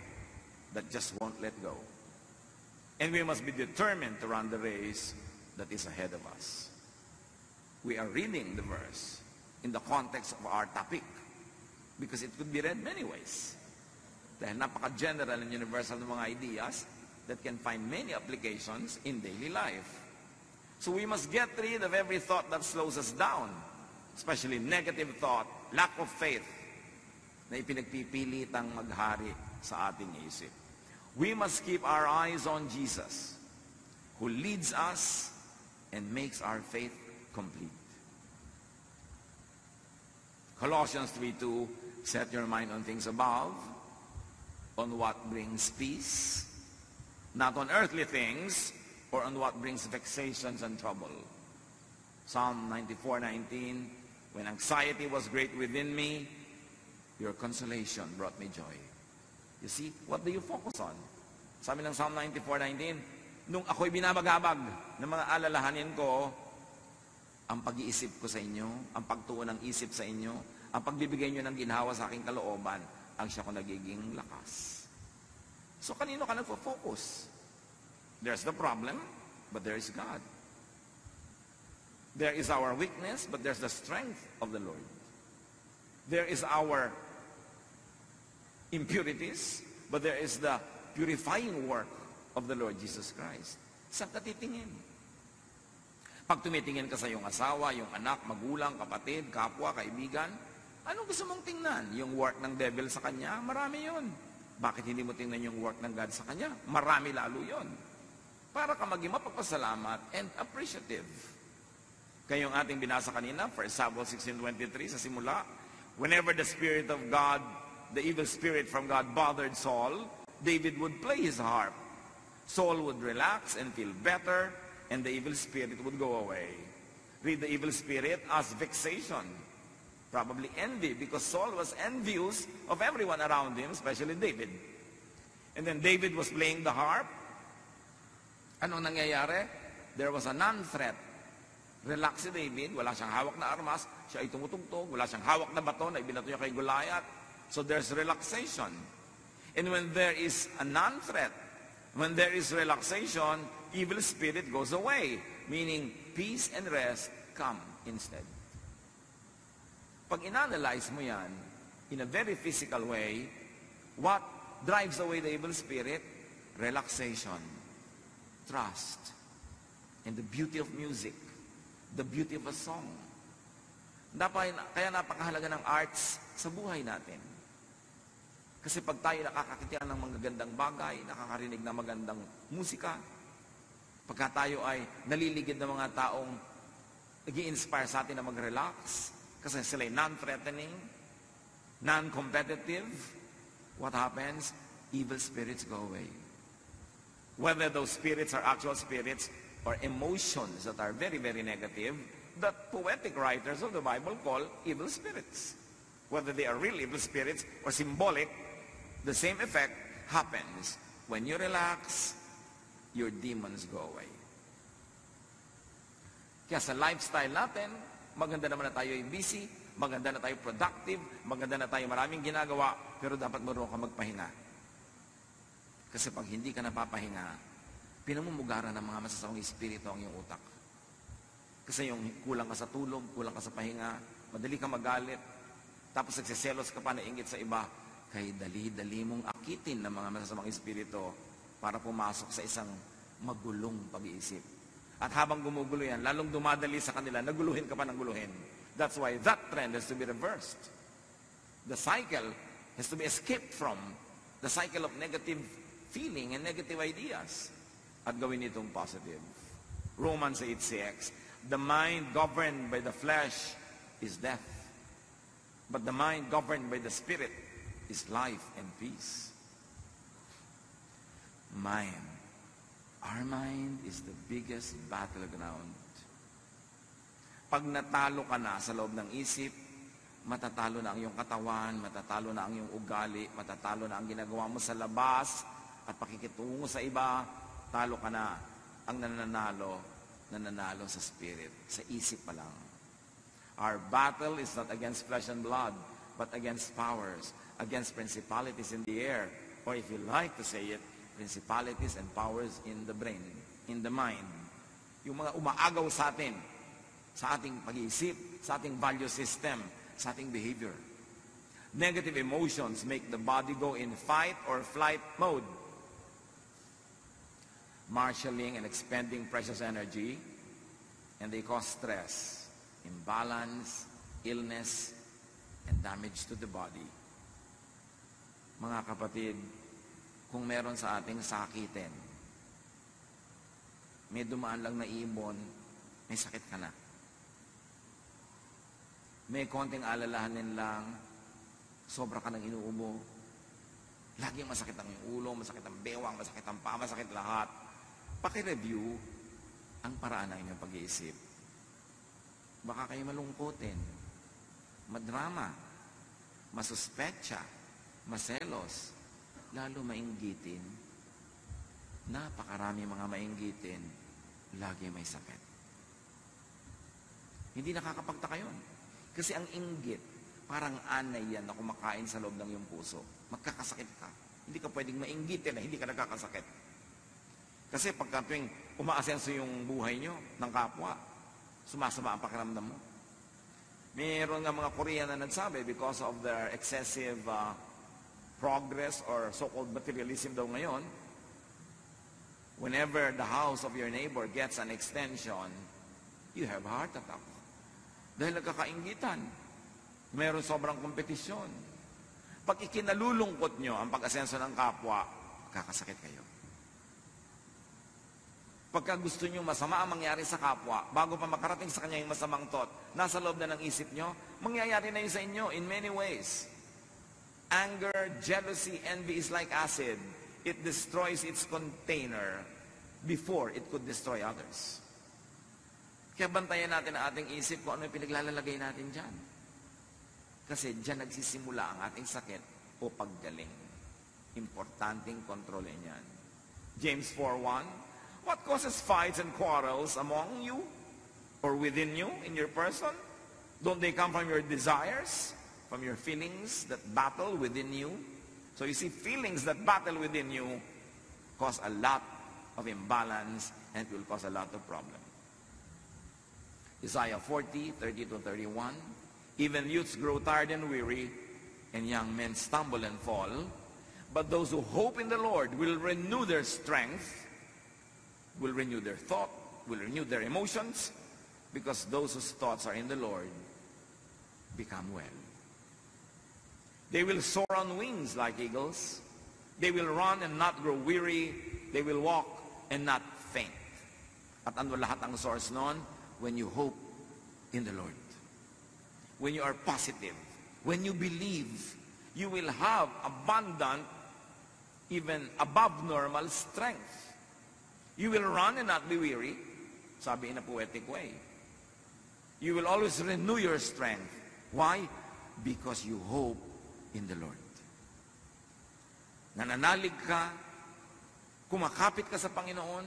that just won't let go. And we must be determined to run the race that is ahead of us. we are reading the verse in the context of our topic, because it could be read many ways. Dahil napaka-general and universal ng mga ideas that can find many applications in daily life. So we must get rid of every thought that slows us down, especially negative thought, lack of faith, na ipinagpipilitang maghari sa ating isip. We must keep our eyes on Jesus, who leads us and makes our faith complete. Colossians 3:2, set your mind on things above, on what brings peace, not on earthly things, or on what brings vexations and trouble. Psalm 94:19, when anxiety was great within me, your consolation brought me joy. You see, what do you focus on? Sabi ng Psalm 94:19, nung ako'y binabagabag ng mga alalahanin ko, ang pag-iisip ko sa inyo, ang pagtuon ng isip sa inyo, ang pagbibigay nyo ng ginhawa sa aking kalooban, ang siya ko nagiging lakas. So kanino ka nagpo-focus? There's the problem, but there is God. There is our weakness, but there's the strength of the Lord. There is our impurities, but there is the purifying work of the Lord Jesus Christ. Saan ka titingin? Pag tumitingin ka sa iyong asawa, iyong anak, magulang, kapatid, kapwa, kaibigan, anong gusto mong tingnan? Yung work ng devil sa kanya? Marami yun. Bakit hindi mo tingnan yung work ng God sa kanya? Marami lalo yun. Para ka maging mapagpasalamat and appreciative. Kayong ating binasa kanina, 1 Samuel 16:23 sa simula, whenever the Spirit of God, the evil spirit from God bothered Saul, David would play his harp. Saul would relax and feel better, and the evil spirit would go away. Read the evil spirit as vexation. Probably envy, because Saul was envious of everyone around him, especially David. And then David was playing the harp. Anong nangyayari? There was a non-threat. Relax si David, wala siyang hawak na armas, siya ay tumutugtog, wala siyang hawak na bato na ibinato niya kay Goliath. So there's relaxation. And when there is a non-threat, when there is relaxation, evil spirit goes away, meaning peace and rest come instead. Pag inanalyze mo yan, in a very physical way, what drives away the evil spirit? Relaxation, trust, and the beauty of music, the beauty of a song. Kaya napakahalaga ng arts sa buhay natin. Kasi pag tayo nakakakita ng mga gandang bagay, nakakarinig ng magandang musika, pagka tayo ay naliligid ng mga taong nag-i-inspire sa atin na mag-relax, kasi sila ay non-threatening, non-competitive, what happens? Evil spirits go away. Whether those spirits are actual spirits or emotions that are very, very negative, that poetic writers of the Bible call evil spirits. Whether they are real evil spirits or symbolic, the same effect happens. When you relax, your demons go away. Kaya sa lifestyle natin, maganda naman na tayo ay busy, maganda na tayo productive, maganda na tayo maraming ginagawa, pero dapat marunong ka magpahinga. Kasi pag hindi ka napapahinga, pinamumugaran ng mga masasawang espiritu ang iyong utak. Kasi yung kulang ka sa tulog, kulang ka sa pahinga, madali ka magalit, tapos nagsiselos ka pa, nainggit sa iba, kay dali-dali mong akitin ng mga masasamang espiritu para pumasok sa isang magulong pag-iisip. At habang gumugulo yan, lalong dumadali sa kanila, naguluhin ka pa ng guluhin. That's why that trend has to be reversed. The cycle has to be escaped from, the cycle of negative feeling and negative ideas, at gawin itong positive. Romans 8:6, the mind governed by the flesh is death, but the mind governed by the Spirit is life and peace. Mind. Our mind is the biggest battleground. Pag natalo ka na sa loob ng isip, matatalo na ang iyong katawan, matatalo na ang iyong ugali, matatalo na ang ginagawa mo sa labas, at pakikitungo sa iba, talo ka na. Ang nananalo sa spirit, sa isip pa lang. Our battle is not against flesh and blood, but against powers, against principalities in the air, or if you like to say it, principalities and powers in the brain, in the mind. Yung mga umaagaw sa atin sa ating pag-iisip, sa ating value system, sa ating behavior. Negative emotions make the body go in fight or flight mode, marshalling and expending precious energy, and they cause stress, imbalance, illness, and damage to the body. Mga kapatid, kung meron sa ating sakitin, may dumaan lang na ibon, may sakit ka na. May konting alalahanin lang, sobra ka nang inuubo. Laging masakit ang ulo, masakit ang bewang, masakit ang paa, masakit lahat. Paki-review ang paraan ng inyong pag-iisip. Baka kayo malungkotin, madrama, masuspetsa, maselos, lalo mainggitin. Napakarami mga mainggitin, lagi may sakit. Hindi nakakapagtaka yun. Kasi ang inggit, parang anay yan na kumakain sa loob ng iyong puso. Magkakasakit ka. Hindi ka pwedeng mainggitin na hindi ka nagkakasakit. Kasi pagka tuwing umaasenso yung buhay nyo ng kapwa, sumasama ang pakiramdam mo. Mayroon nga mga Korean na nagsabi because of their excessive progress or so-called materialism daw ngayon, whenever the house of your neighbor gets an extension, you have a heart attack. Dahil nagkakainggitan. Mayroon sobrang kompetisyon. Pag ikinalulungkot nyo ang pag-asenso ng kapwa, kakasakit kayo. Pagka gusto nyo masama ang mangyari sa kapwa, bago pa makarating sa kanya yung masamang thought, nasa loob na ng isip nyo, mangyayari na yun sa inyo in many ways. Anger, jealousy, envy is like acid. It destroys its container before it could destroy others. Kaya bantayan natin ang ating isip kung ano yung pinaglalalagay natin dyan. Kasi dyan nagsisimula ang ating sakit o paggaling. Importanteng kontrolin yan. James 4:1, what causes fights and quarrels among you or within you in your person? Don't they come from your desires, from your feelings that battle within you? So you see, feelings that battle within you cause a lot of imbalance and it will cause a lot of problems. Isaiah 40:30-31, even youths grow tired and weary, and young men stumble and fall. But those who hope in the Lord will renew their strength, will renew their thought, will renew their emotions, because those whose thoughts are in the Lord become well. They will soar on wings like eagles. They will run and not grow weary. They will walk and not faint. At ano lahat ang source nun? When you hope in the Lord. When you are positive. When you believe, you will have abundant, even above normal strength. You will run and not be weary. Sabi in a poetic way. You will always renew your strength. Why? Because you hope in the Lord. Nananalig ka, kumakapit ka sa Panginoon,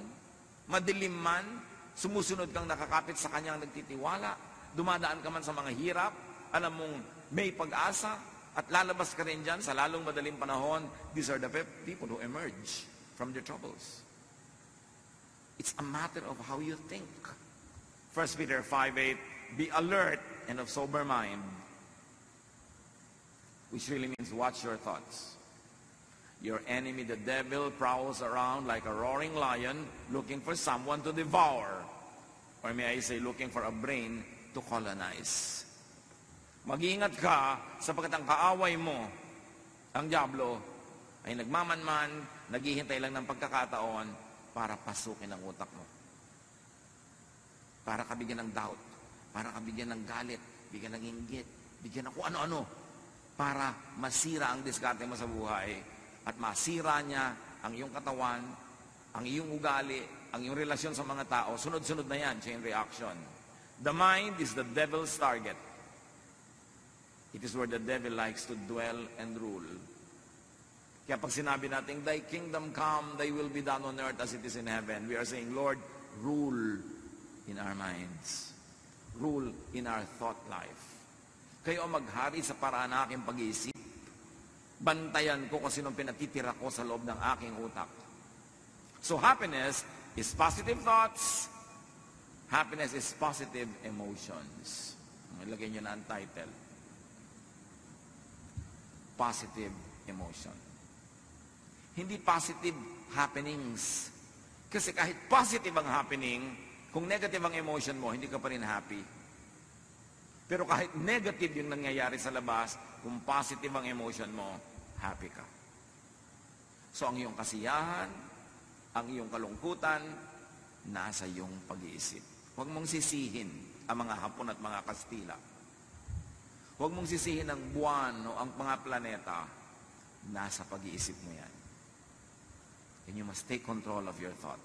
madilim man, sumusunod kang nakakapit sa Kanyang nagtitiwala, dumadaan ka man sa mga hirap, alam mong may pag-asa, at lalabas ka rin dyan sa lalong madaling panahon. These are the people who emerge from their troubles. It's a matter of how you think. 1 Peter 5:8, be alert and of sober mind, which really means watch your thoughts. Your enemy, the devil, prowls around like a roaring lion looking for someone to devour. Or may I say, looking for a brain to colonize. Mag-iingat ka sapagkat ang kaaway mo, ang diablo, ay nagmamanman, naghihintay lang ng pagkakataon para pasukin ang utak mo. Para ka bigyan ng doubt, para ka bigyan ng galit, bigyan ng inggit, bigyan ng kung ano-ano, para masira ang diskarte mo sa buhay. At masira niya ang iyong katawan, ang iyong ugali, ang iyong relasyon sa mga tao. Sunod-sunod na yan, chain reaction. The mind is the devil's target. It is where the devil likes to dwell and rule. Kaya pag sinabi natin, thy kingdom come, thy will be done on earth as it is in heaven, we are saying, Lord, rule in our minds. Rule in our thought life. Kayo ang maghari sa paraan ng aking pag-iisip. Bantayan ko kung sinong pinatitira ko sa loob ng aking utak. So happiness is positive thoughts, Happiness is positive emotions. Ilagay nyo na ang title. Positive emotion. Hindi positive happenings. Kasi kahit positive ang happening, kung negative ang emotion mo, hindi ka pa rin happy. Pero kahit negative yung nangyayari sa labas, kung positive ang emotion mo, happy ka. So ang iyong kasiyahan, ang iyong kalungkutan, nasa iyong pag-iisip. Huwag mong sisihin ang mga Hapon at mga Kastila. Huwag mong sisihin ang buwan o ang mga planeta. Nasa pag-iisip mo yan. And you must take control of your thought.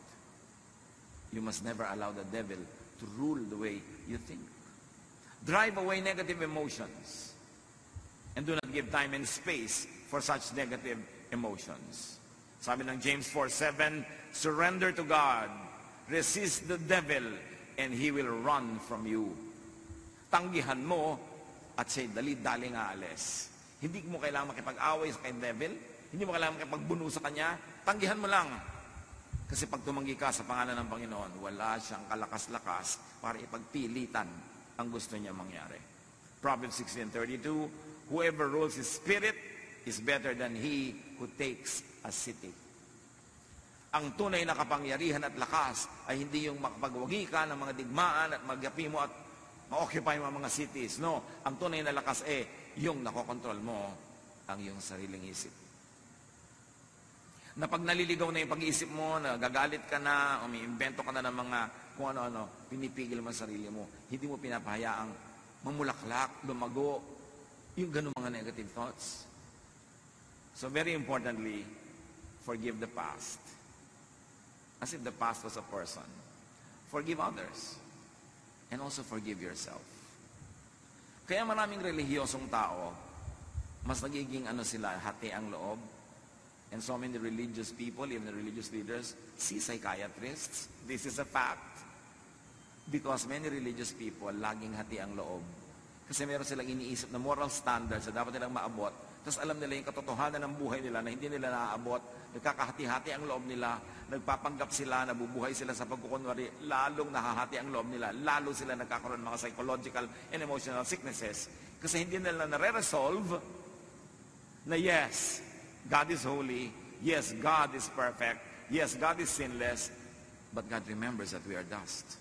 You must never allow the devil to rule the way you think. Drive away negative emotions. And do not give time and space for such negative emotions. Sabi ng James 4:7, surrender to God, resist the devil, and he will run from you. Tanggihan mo at siya'y dali-daling aalis. Hindi mo kailangan makipag-away sa kay devil, hindi mo kailangan makipagbuno sa kanya, tanggihan mo lang. Kasi pag tumanggi ka sa pangalan ng Panginoon, wala siyang kalakas-lakas para ipagpilitan ang gusto niya mangyari. Proverbs 16:32, whoever rules his spirit is better than he who takes a city. Ang tunay na kapangyarihan at lakas ay hindi yung makapagwagi ka ng mga digmaan at magyapi mo at ma-occupy mo ang mga cities. No, ang tunay na lakas yung nakokontrol mo ang iyong sariling isip. Na pag naliligaw na yung pag-iisip mo, nagagalit ka na, umiimbento ka na ng mga kung ano-ano, pinipigil mo sa sarili mo. Hindi mo pinapahayaang mamulaklak, lumago, yung ganun mga negative thoughts. So very importantly, forgive the past. As if the past was a person. Forgive others. And also forgive yourself. Kaya maraming relihiyosong tao, mas nagiging sila, hati ang loob. And so many religious people, even the religious leaders, see psychiatrists. This is a fact. Because many religious people, laging hati ang loob. Kasi meron silang iniisip na moral standards na dapat nilang maabot. Tapos alam nila yung katotohanan ng buhay nila na hindi nila naaabot. Nagkakahati-hati ang loob nila. Nagpapanggap sila, nabubuhay sila sa pagkukunwari. Lalong nakahati ang loob nila. Lalo sila nagkakaroon ng mga psychological and emotional sicknesses. Kasi hindi nila nare-resolve na yes, God is holy. Yes, God is perfect. Yes, God is sinless. But God remembers that we are dust.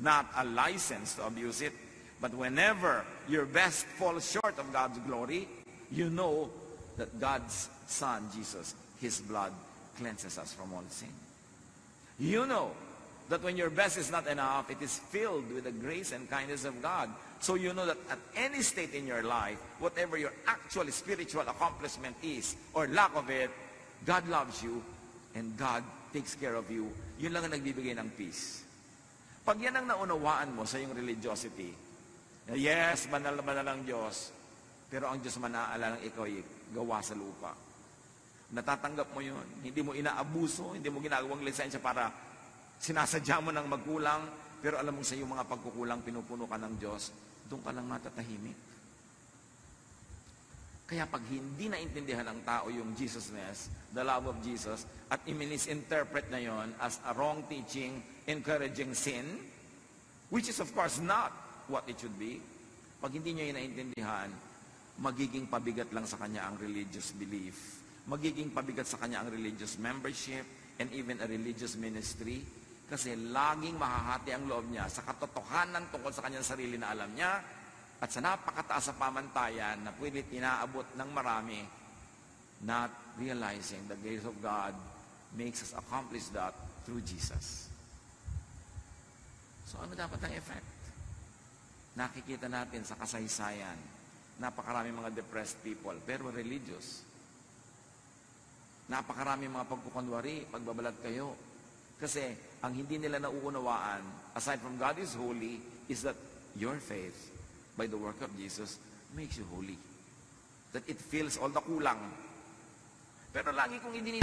Not a license to abuse it. But whenever your best falls short of God's glory, you know that God's Son, Jesus, His blood cleanses us from all sin. You know that when your best is not enough, it is filled with the grace and kindness of God. So you know that at any state in your life, whatever your actual spiritual accomplishment is, or lack of it, God loves you and God takes care of you. Yun lang ang nagbibigay ng peace. Pag yan ang naunawaan mo sa iyong religiosity, yes, banal na banal ang Diyos, pero ang Diyos manaala ng ikaw ay gawa sa lupa. Natatanggap mo yun. Hindi mo inaabuso, hindi mo ginagawang lisensya para sinasadya mo ng magkulang, pero alam mo sa iyong mga pagkukulang, pinupuno ka ng Diyos, doon ka lang matatahimik. Kaya pag hindi naintindihan ng tao yung Jesusness, the love of Jesus, at i-misinterpret na yon as a wrong teaching, encouraging sin, which is of course not what it should be, pag hindi nyo yun naintindihan, magiging pabigat lang sa kanya ang religious belief. Magiging pabigat sa kanya ang religious membership and even a religious ministry kasi laging mahahati ang loob niya sa katotohanan tungkol sa kanyang sarili na alam niya at sa napakataas sa pamantayan na pwede inaabot ng marami, not realizing the grace of God makes us accomplish that through Jesus. So ano dapat ang effect? Nakikita natin sa kasaysayan, napakarami mga depressed people, pero religious. Napakarami mga pagkukunwari, pagbabalat kayo. Kasi ang hindi nila nauunawaan, aside from God is holy, is that your faith, by the work of Jesus, makes you holy. That it fills all the kulang. Pero lagi kong hindi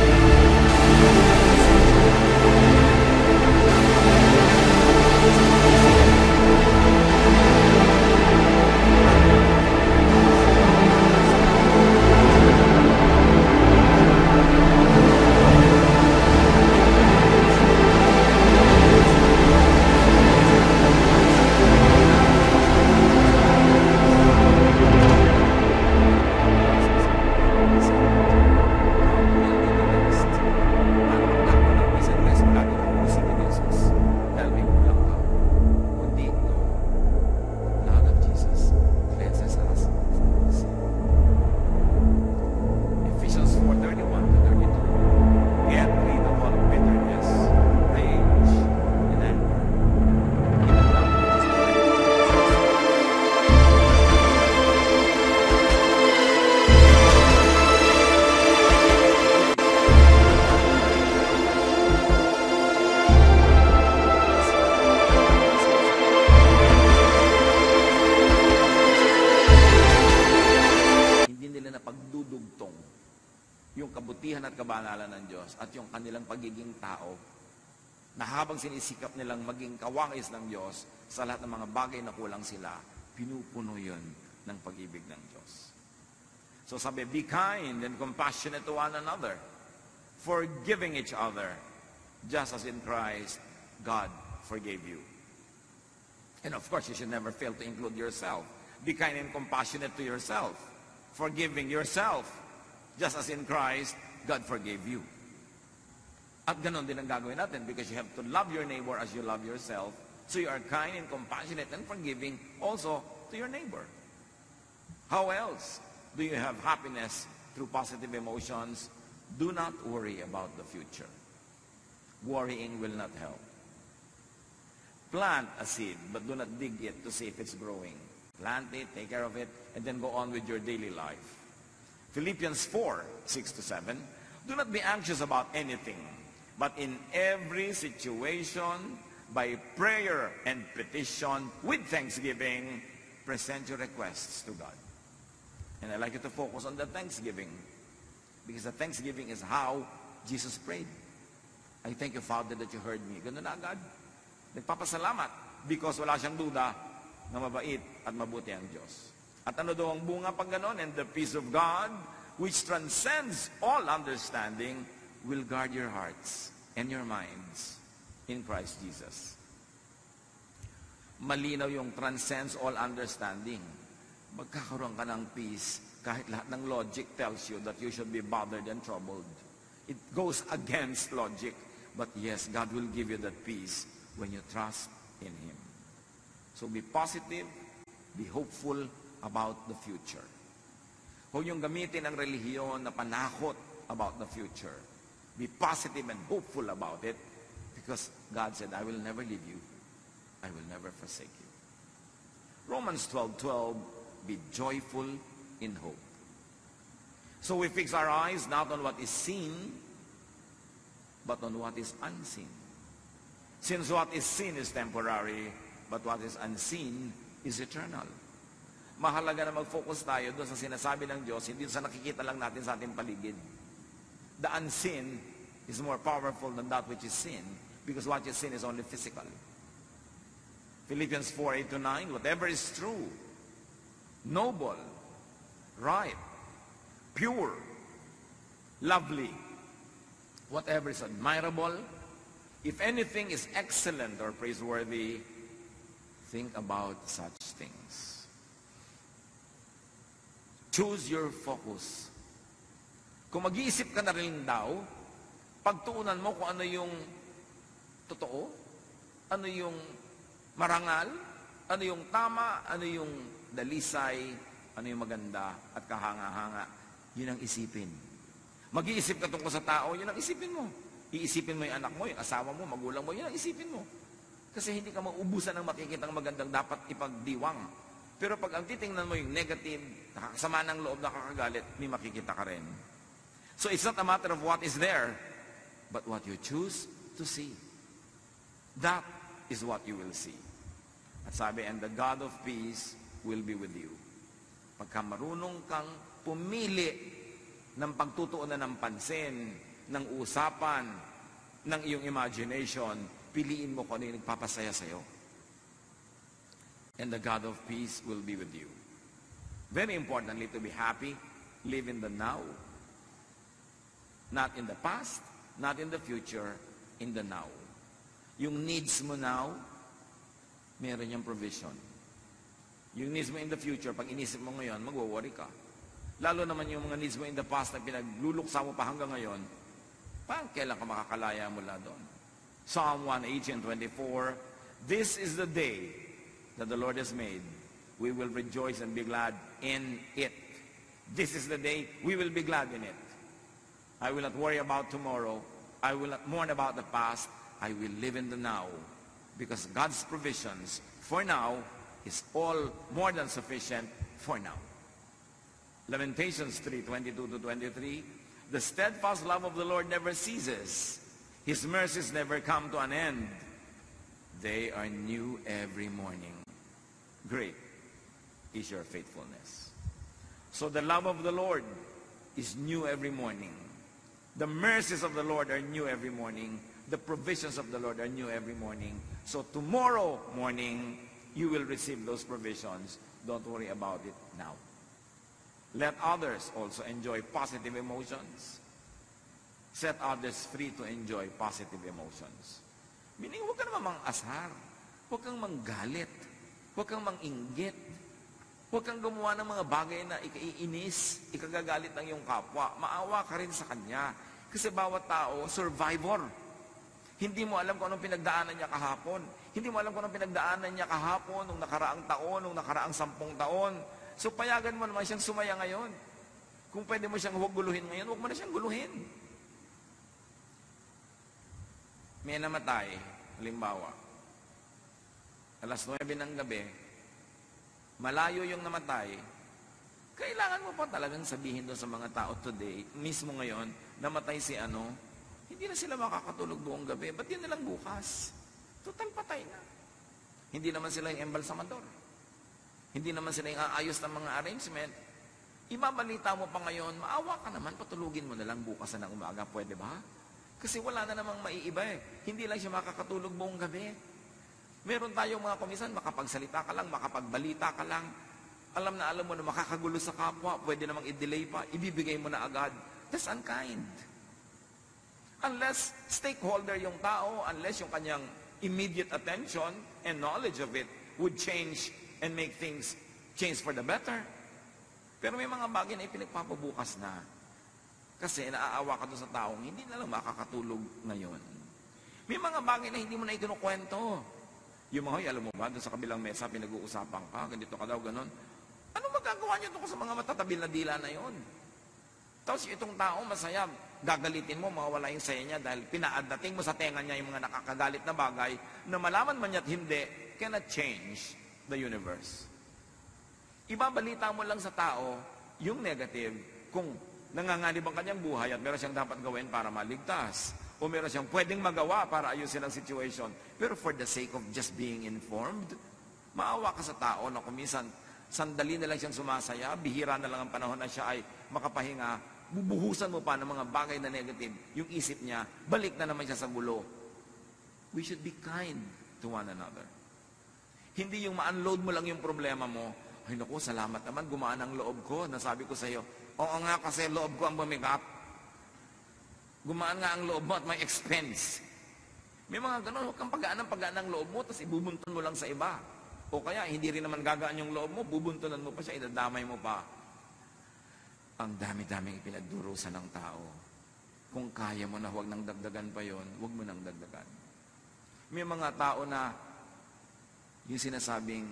kabanalan ng Diyos at yung kanilang pagiging tao na habang sinisikap nilang maging kawangis ng Diyos sa lahat ng mga bagay na kulang sila, pinupuno yun ng pag-ibig ng Diyos. So sabi, be kind and compassionate to one another, forgiving each other, just as in Christ, God forgave you. And of course, you should never fail to include yourself. Be kind and compassionate to yourself, forgiving yourself, just as in Christ, God forgave you. At ganon din ang gagawin natin because you have to love your neighbor as you love yourself. So you are kind and compassionate and forgiving also to your neighbor. How else do you have happiness through positive emotions? Do not worry about the future. Worrying will not help. Plant a seed, but do not dig it to see if it's growing. Plant it, take care of it, and then go on with your daily life. Philippians 4, 6-7, do not be anxious about anything, but in every situation, by prayer and petition, with thanksgiving, present your requests to God. And I'd like you to focus on the thanksgiving, because the thanksgiving is how Jesus prayed. I thank you, Father, that you heard me. Ganun na agad. Nagpapasalamat because wala siyang duda na mabait at mabuti ang Diyos. At ano daw ang bunga pag ganon? And the peace of God, which transcends all understanding, will guard your hearts and your minds in Christ Jesus. Malinaw yung transcends all understanding. Magkakaroon ka ng peace kahit lahat ng logic tells you that you should be bothered and troubled. It goes against logic. But yes, God will give you that peace when you trust in Him. So be positive, be hopeful about the future. Huwag yung gamitin ang relihiyon na panakot about the future. Be positive and hopeful about it because God said, I will never leave you. I will never forsake you. Romans 12:12, be joyful in hope. So we fix our eyes not on what is seen, but on what is unseen. Since what is seen is temporary, but what is unseen is eternal. Mahalaga na mag-focus tayo doon sa sinasabi ng Diyos, hindi sa nakikita lang natin sa ating paligid. The unseen is more powerful than that which is seen, because what is seen is only physical. Philippians 4:8-9, whatever is true, noble, right, pure, lovely, whatever is admirable, if anything is excellent or praiseworthy, think about such things. Choose your focus. Kung mag-iisip ka na rin daw, pagtuunan mo kung ano yung totoo, ano yung marangal, ano yung tama, ano yung dalisay, ano yung maganda at kahanga-hanga. Yun ang isipin. Mag-iisip ka tungkol sa tao, yun ang isipin mo. Iisipin mo yung anak mo, yung asawa mo, magulang mo, yun ang isipin mo. Kasi hindi ka maubusan ng makikitang magandang dapat ipagdiwang. Pero pag ang titingnan mo yung negative, nakakasama ng loob, nakakagalit, may makikita ka rin. So it's not a matter of what is there, but what you choose to see. That is what you will see. At sabi, and the God of peace will be with you. Pagka marunong kang pumili ng pagtutuunan ng pansin, ng usapan, ng iyong imagination, piliin mo kung ano yung nagpapasaya sa'yo. And the God of peace will be with you. Very importantly, to be happy, live in the now. Not in the past, not in the future, in the now. Yung needs mo now, meron yung provision. Yung needs mo in the future, pag inisip mo ngayon, magwo-worry ka. Lalo naman yung mga needs mo in the past na pinagluluksa mo pa hanggang ngayon, parang kailan ka makakalaya mula doon? Psalm 118:24, this is the day that the Lord has made. We will rejoice and be glad in it. This is the day we will be glad in it. I will not worry about tomorrow. I will not mourn about the past. I will live in the now. Because God's provisions for now is all more than sufficient for now. Lamentations 3:22-23, the steadfast love of the Lord never ceases. His mercies never come to an end. They are new every morning. Great is your faithfulness. So the love of the Lord is new every morning. The mercies of the Lord are new every morning. The provisions of the Lord are new every morning. So tomorrow morning, you will receive those provisions. Don't worry about it now. Let others also enjoy positive emotions. Set others free to enjoy positive emotions. Meaning, huwag ka naman mang-ashar. Huwag kang manggalit. Huwag kang manginggit. Huwag kang gumawa ng mga bagay na ikaiinis, ikagagalit ng iyong kapwa. Maawa ka rin sa kanya. Kasi bawat tao, survivor. Hindi mo alam kung anong pinagdaanan niya kahapon. Hindi mo alam kung anong pinagdaanan niya kahapon, nung nakaraang taon, nung nakaraang 10 taon. So payagan mo naman siyang sumaya ngayon. Kung pwede mo siyang huwag guluhin ngayon, huwag mo na siyang guluhin. May namatay, halimbawa, alas 9 ng gabi, malayo yung namatay, kailangan mo pa talagang sabihin doon sa mga tao today, mismo ngayon, namatay si ano, hindi na sila makakatulog buong gabi. Ba't yun nilang bukas? Total patay na. Hindi naman sila yung embalsamador. Hindi naman sila yung aayos ng mga arrangement. Ibabalita mo pa ngayon, maawa ka naman, patulugin mo na lang bukas na ng umaga. Pwede ba? Kasi wala na namang maiiba eh. Hindi lang siya makakatulog buong gabi. Meron tayong mga komisan, makapagsalita ka lang, makapagbalita ka lang. Alam mo na makakagulo sa kapwa, pwede namang i-delay pa, ibibigay mo na agad. That's unkind. Unless stakeholder yung tao, unless yung kanyang immediate attention and knowledge of it would change and make things change for the better. Pero may mga bagay na ipinagpapabukas na. Kasi naaawa ka doon sa taong hindi na lang makakatulog ngayon. May mga bagay na hindi mo na ikinukwento. Yung mga, alam mo ba, doon sa kabilang mesa, pinag-uusapan ka, ganito ka daw, ganon. Ano magagawa niyo doon sa mga matatabil na dila na yon? Tapos itong tao, masaya, gagalitin mo, mawawala yung saya niya dahil pinaadating mo sa tenga niya yung mga nakakagalit na bagay na malaman man niya at hindi, cannot change the universe. Ibabalita mo lang sa tao yung negative kung nanganganib ang kanyang buhay at meron siyang dapat gawin para maligtas o meron siyang pwedeng magawa para ayusin ang situation. Pero for the sake of just being informed, maawa ka sa tao na kuminsan sandali na lang siyang sumasaya, bihira na lang ang panahon na siya ay makapahinga, bubuhusan mo pa ng mga bagay na negative, yung isip niya, balik na naman siya sa gulo. We should be kind to one another. Hindi yung ma-unload mo lang yung problema mo, ay naku, salamat naman, gumaan ang loob ko, nasabi ko sa iyo, oo nga kasi loob ko ang bumigat. Gumaan nga ang loob mo at may expense. May mga ganun, huwag kang pagaan ng loob mo, tapos ibubunton mo lang sa iba. O kaya, hindi rin naman gagaan yung loob mo, bubuntunan mo pa siya, idadamay mo pa. Ang dami-daming ipinagdurusan ng tao. Kung kaya mo na huwag nang dagdagan pa yon, huwag mo nang dagdagan. May mga tao na yung sinasabing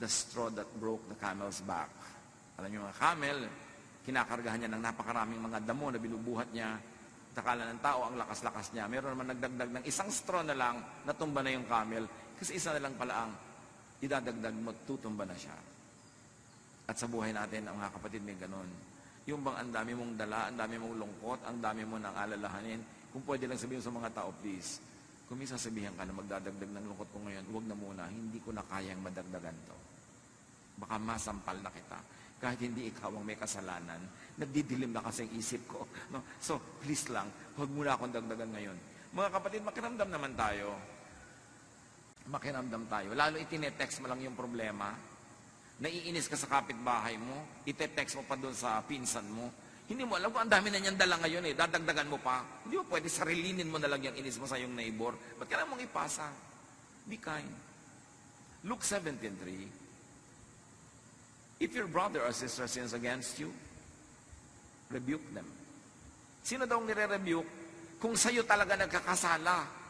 the straw that broke the camel's back. Alam niyo mga camel, kinakargahan niya ng napakaraming mga damo na binubuhat niya. Takala ng tao ang lakas-lakas niya. Meron naman nagdagdag ng isang straw na lang, natumba na yung camel. Kasi isa na lang pala ang idadagdag mo, tutumba na siya. At sa buhay natin, ang mga kapatid may ganun. Yung bang ang dami mong dala, ang dami mong lungkot, ang dami mo nang alalahanin. Kung pwede lang sabihin sa mga tao, please, kung may sasabihan ka na magdadagdag ng lungkot ko ngayon, huwag na muna, hindi ko na kayang madagdagan to. Baka masampal na kita. Kahit hindi ikaw ang may kasalanan, nagdidilim na kasi ang isip ko. No? So, please lang, huwag muna akong dagdagan ngayon. Mga kapatid, makiramdam naman tayo. Makiramdam tayo. Lalo itinetext mo lang yung problema. Naiinis ka sa kapitbahay mo, ite-text mo pa doon sa pinsan mo. Hindi mo alam kung ang dami na niyang dala ngayon dadagdagan mo pa. Hindi mo pwede sarilinin mo na lang yung inis mo sa iyong neighbor. Ba't kailangan mong ipasa? Be kind. Luke 17:3. If your brother or sister sins against you, rebuke them. Sino daw nire-rebuke? Kung sa'yo talaga nagkakasala.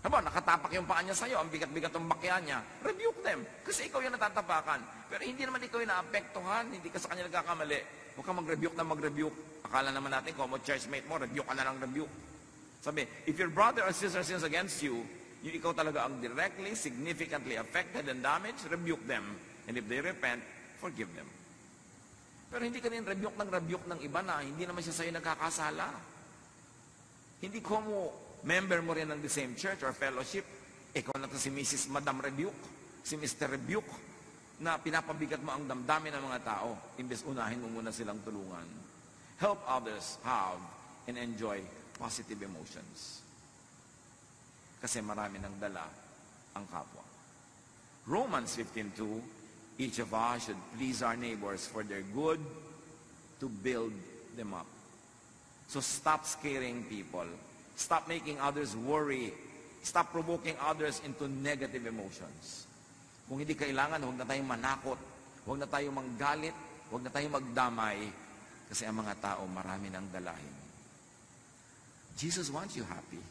Haba, nakatapak yung paa niya sa'yo, ang bigat-bigat ng bakya niya. Rebuke them. Kasi ikaw yung natatapakan. Pero hindi naman ikaw yung naapektuhan, hindi ka sa kanya nagkakamali. Huwag ka mag-rebuke na mag-rebuke. Akala naman natin, kung mo churchmate mo, rebuke ka na lang rebuke. Sabi, if your brother or sister sins against you, yung ikaw talaga ang directly, significantly affected and damaged, rebuke them. And if they repent, forgive them. Pero hindi ka rin rebuke ng iba na hindi naman siya sa'yo nagkakasala. Hindi ko mo member mo rin ng the same church or fellowship, ikaw na to si Mrs. Madam Rebuke, si Mr. Rebuke, na pinapabigat mo ang damdamin ng mga tao, imbes unahin mo muna silang tulungan. Help others have and enjoy positive emotions. Kasi marami ng dala ang kapwa. Romans 15:2, each of us should please our neighbors for their good, to build them up. So stop scaring people. Stop making others worry. Stop provoking others into negative emotions. Kung hindi kailangan, huwag na tayong manakot. Huwag na tayong manggalit. Huwag na tayong magdamay. Kasi ang mga tao, marami ng dalahin. Jesus wants you happy.